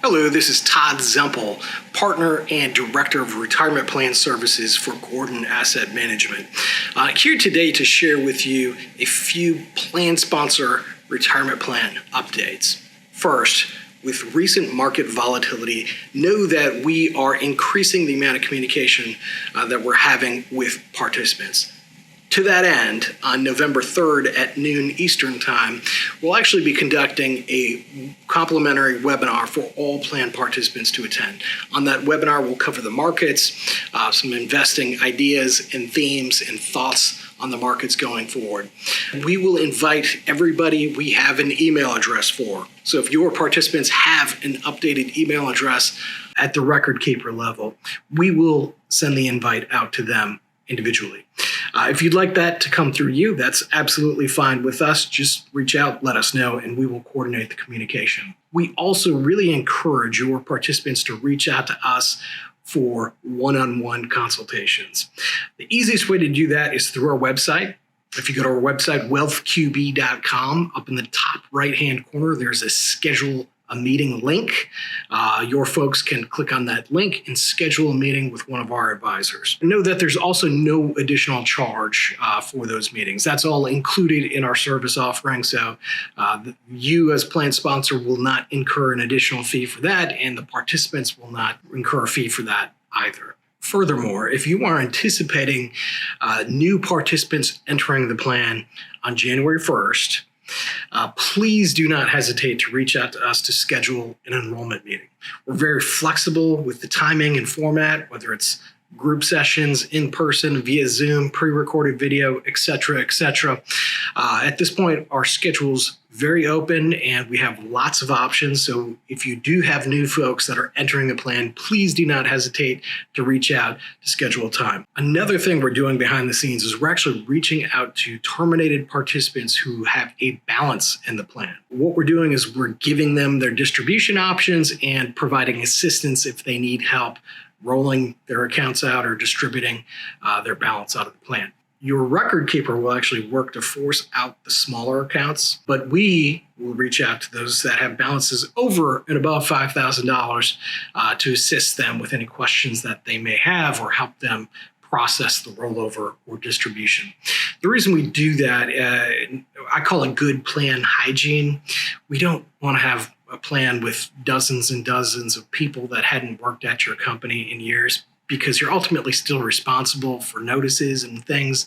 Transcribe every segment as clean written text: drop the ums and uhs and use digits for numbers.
Hello, this is Todd Zempel, Partner and Director of Retirement Plan Services for Gordon Asset Management. Here today to share with you a few plan sponsor retirement plan updates. First, with recent market volatility, know that we are increasing the amount of communication that we're having with participants. To that end, on November 3rd at noon Eastern Time, we'll actually be conducting a complimentary webinar for all plan participants to attend. On that webinar, we'll cover the markets, some investing ideas and themes and thoughts on the markets going forward. We will invite everybody we have an email address for. So if your participants have an updated email address at the record keeper level, we will send the invite out to them individually. If you'd like that to come through you, that's absolutely fine with us. Just reach out, let us know, and we will coordinate the communication. We also really encourage your participants to reach out to us for one-on-one consultations. The easiest way to do that is through our website. If you go to our website, wealthqb.com, up in the top right-hand corner, there's a schedule a meeting link. Your folks can click on that link and schedule a meeting with one of our advisors. Know that there's also no additional charge for those meetings. That's all included in our service offering. So you as plan sponsor will not incur an additional fee for that, and the participants will not incur a fee for that either. Furthermore, if you are anticipating new participants entering the plan on January 1st, please do not hesitate to reach out to us to schedule an enrollment meeting. We're very flexible with the timing and format, whether it's group sessions, in person, via Zoom, pre-recorded video, et cetera, et cetera. At this point, our schedule's very open and we have lots of options. So if you do have new folks that are entering the plan, please do not hesitate to reach out to schedule time. Another thing we're doing behind the scenes is we're actually reaching out to terminated participants who have a balance in the plan. What we're doing is we're giving them their distribution options and providing assistance if they need help rolling their accounts out or distributing their balance out of the plan. Your record keeper will actually work to force out the smaller accounts, but we will reach out to those that have balances over and above $5,000 to assist them with any questions that they may have or help them process the rollover or distribution. The reason we do that, I call it good plan hygiene. We don't want to have a plan with dozens and dozens of people that hadn't worked at your company in years, because you're ultimately still responsible for notices and things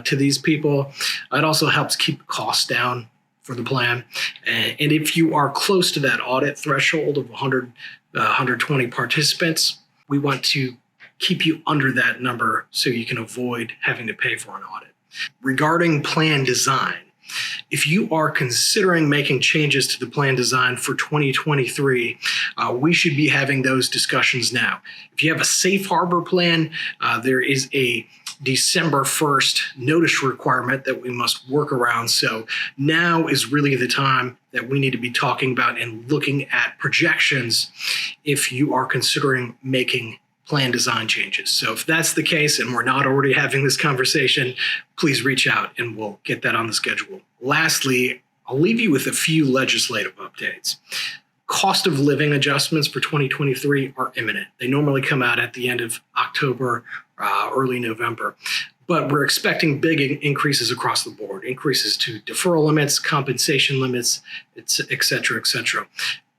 to these people. It also helps keep costs down for the plan. And if you are close to that audit threshold of 120 participants, we want to keep you under that number so you can avoid having to pay for an audit. Regarding plan design, if you are considering making changes to the plan design for 2023, we should be having those discussions now. If you have a safe harbor plan, there is a December 1st notice requirement that we must work around. So now is really the time that we need to be talking about and looking at projections if you are considering making plan design changes. So if that's the case and we're not already having this conversation, please reach out and we'll get that on the schedule. Lastly, I'll leave you with a few legislative updates. Cost of living adjustments for 2023 are imminent. They normally come out at the end of October, early November. But we're expecting big increases across the board, increases to deferral limits, compensation limits, et cetera, et cetera.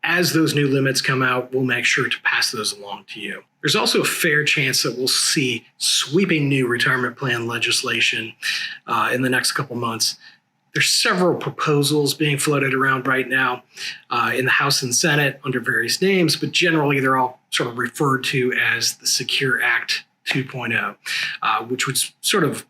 As those new limits come out, we'll make sure to pass those along to you. There's also a fair chance that we'll see sweeping new retirement plan legislation in the next couple months. There's several proposals being floated around right now in the House and Senate under various names, but generally they're all sort of referred to as the Secure Act 2.0, which was sort of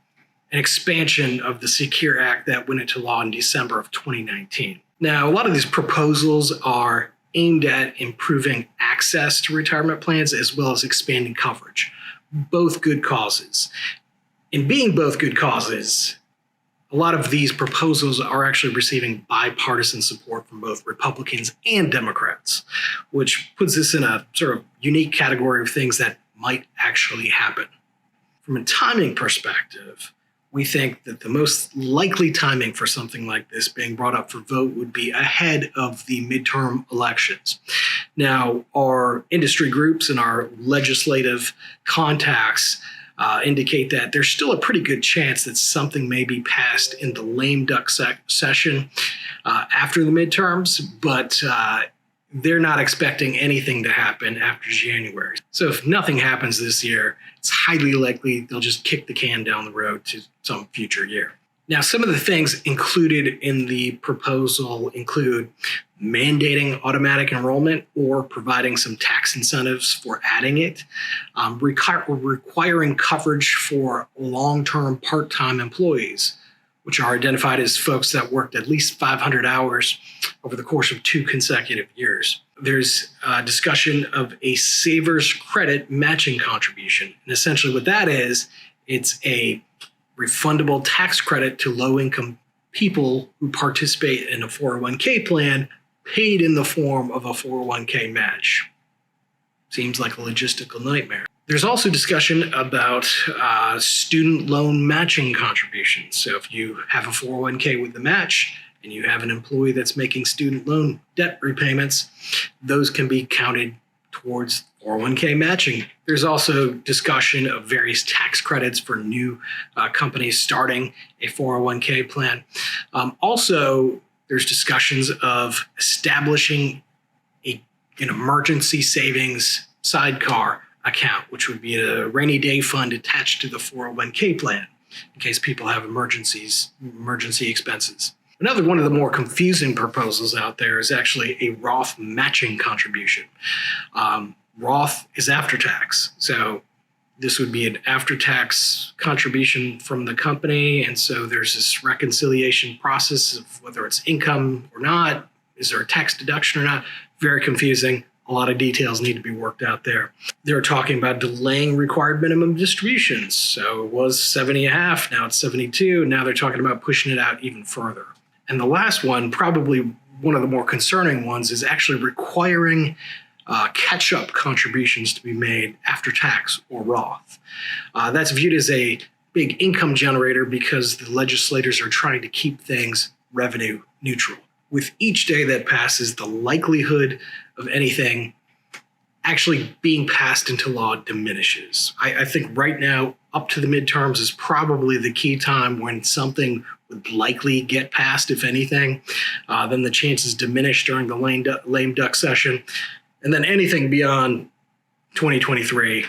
an expansion of the Secure Act that went into law in December of 2019. Now, a lot of these proposals are aimed at improving access to retirement plans as well as expanding coverage. Both good causes. In being both good causes, a lot of these proposals are actually receiving bipartisan support from both Republicans and Democrats, which puts this in a sort of unique category of things that might actually happen. From a timing perspective, we think that the most likely timing for something like this being brought up for vote would be ahead of the midterm elections. Now, our industry groups and our legislative contacts indicate that there's still a pretty good chance that something may be passed in the lame duck session after the midterms, but they're not expecting anything to happen after January. So if nothing happens this year, it's highly likely they'll just kick the can down the road to some future year. Now, some of the things included in the proposal include mandating automatic enrollment or providing some tax incentives for adding it, requiring coverage for long-term part-time employees, which are identified as folks that worked at least 500 hours over the course of 2 consecutive years. There's a discussion of a Savers credit matching contribution. And essentially what that is, it's a refundable tax credit to low-income people who participate in a 401k plan paid in the form of a 401k match. Seems like a logistical nightmare. There's also discussion about student loan matching contributions. So if you have a 401k with the match and you have an employee that's making student loan debt repayments, those can be counted towards 401k matching. There's also discussion of various tax credits for new companies starting a 401k plan. Also, there's discussions of establishing an emergency savings sidecar account, which would be a rainy day fund attached to the 401k plan in case people have emergency expenses. Another one of the more confusing proposals out there is actually a Roth matching contribution. Roth is after tax, so this would be an after-tax contribution from the company, and so there's this reconciliation process of whether it's income or not, is there a tax deduction or not, very confusing. A lot of details need to be worked out there. They're talking about delaying required minimum distributions. So it was 70.5, now it's 72, now they're talking about pushing it out even further. And the last one, probably one of the more concerning ones, is actually requiring catch-up contributions to be made after tax or Roth. That's viewed as a big income generator because the legislators are trying to keep things revenue neutral. With each day that passes, the likelihood of anything actually being passed into law diminishes. I think right now, up to the midterms is probably the key time when something would likely get passed, if anything. Then the chances diminish during the lame duck session. And then anything beyond 2023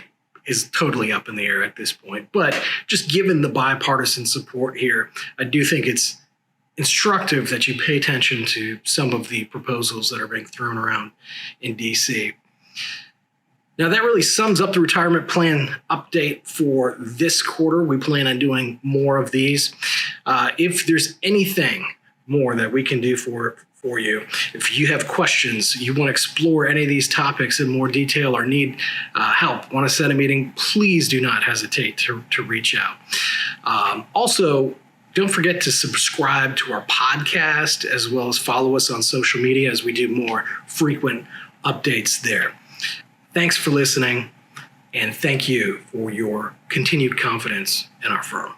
is totally up in the air at this point. But just given the bipartisan support here, I do think it's instructive that you pay attention to some of the proposals that are being thrown around in DC. Now, that really sums up the retirement plan update for this quarter. We plan on doing more of these. If there's anything more that we can do for you, if you have questions, you want to explore any of these topics in more detail or need help, want to set a meeting, please do not hesitate to reach out. Also, don't forget to subscribe to our podcast as well as follow us on social media as we do more frequent updates there. Thanks for listening, and thank you for your continued confidence in our firm.